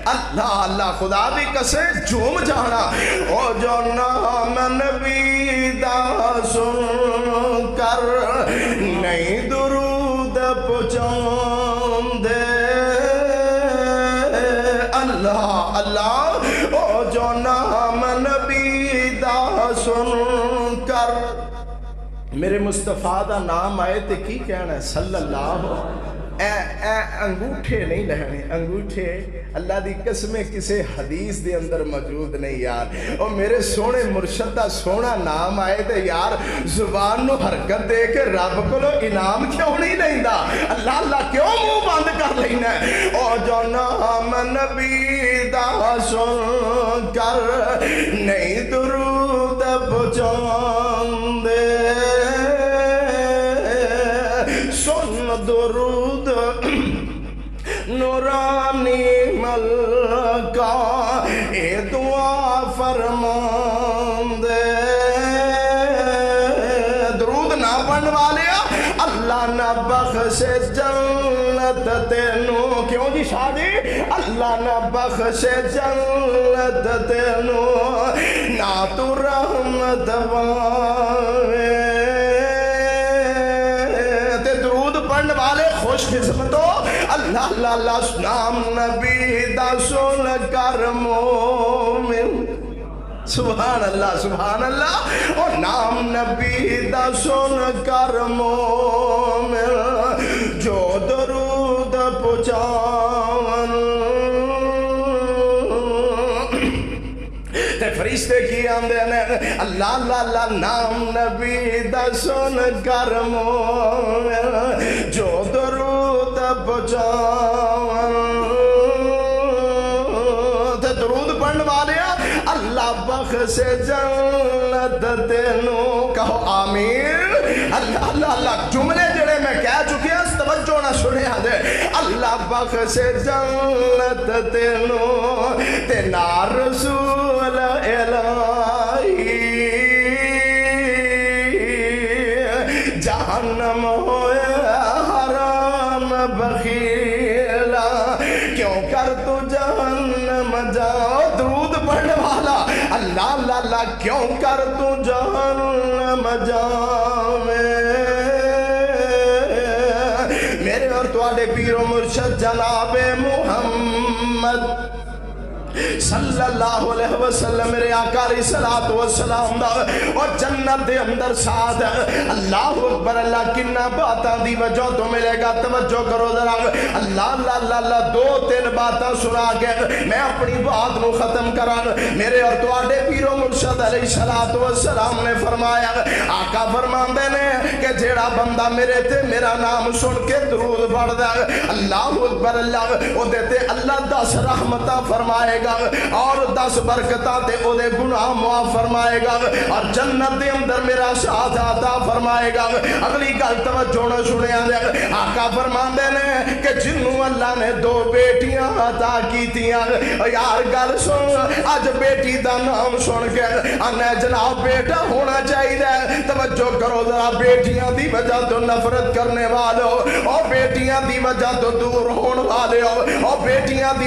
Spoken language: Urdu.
اللہ اللہ خدا دی قسم جھوم جانا او جو نام نبی دا سن کر نہیں درود پہنچان دے اللہ اللہ او جو نام نبی دا سن کر میرے مصطفیٰ دا نام آئے تے کی کہنا ہے صلی اللہ انگوٹھے نہیں لہنے انگوٹھے اللہ دی قسمیں کسے حدیث دے اندر موجود نہیں یار اور میرے سونے مرشد دا سونا نام آئے تے یار زبان نو حرکت دے کے رب کو لو انعام کیوں نہیں لیندہ اللہ اللہ کیوں منہ بند کر لینا ہے او جو نام نبی دا سن کر نہیں درود پہنچان دے سن درود نورانی ملکا اے دعا فرمان دے درود نہ پڑھن والے اللہ نہ بخشے جنت تینوں کیوں جی شادی اللہ نہ بخشے جنت تینوں نہ تو رحمت وائے پڑھنے والے خوش قسمتو اللہ اللہ اللہ نام نبی دا سن کر مومن سبحان اللہ اور نام نبی دا سن کر مومن جو درود پہنچان تے فرشتے کی آمدے نے اللہ اللہ اللہ نام نبی دا سن کر مومن جو درود پہنچان تے درود پڑھن والے اللہ بخشے جنت تینوں کہو آمین اللہ اللہ اللہ جملے جڑے میں کہہ چکے ہیں توجہ نہ سنے دے اللہ بخشے جنت تینوں تے نا رسول الہی جہنم ہوئے حرام بخیلا کیوں کر تو جہنم جاؤ درود پڑھنے والا اللہ اللہ اللہ کیوں کر تو جہنم جاوے میرے اور تواڈے پیر و مرشد جناب محمد صلی اللہ علیہ وسلم میرے آقا علیہ السلام دا اور جنت دے اندر ساتھ اللہ اکبر اللہ کنہ باتاں دی وجہ تو ملے گا توجہ کرو ذرا اللہ اللہ اللہ اللہ دو تین باتاں سنا کے میں اپنی بات نو ختم کران میرے اور تواڈے پیر و مرشد علیہ السلام نے فرمایا آقا فرماندے نے کہ جیڑا بندہ میرے تے میرا نام سن کے درود پڑھ دے اللہ اکبر اللہ او دیتے اللہ 10 رحمتاں فرمائے گا اور 10 برکتاں تے او دے گناہ معاف فرمائے گا اور جنت دے اندر میرا ساتھ عطا فرمائے گا اگلی گل توجہ نہ سنیا دے آقا فرماندے نے کہ جنوں اللہ نے 2 بیٹیاں عطا کیتیاں یار گل سن اج بیٹی دا نام سن کے انے جناب بیٹا ہونا چاہیے توجہ کرو ذرا بیٹیاں دی وجہ تو نفرت کرنے والو اور بیٹیاں دی وجہ تو دور ہون والے اور بیٹیاں دی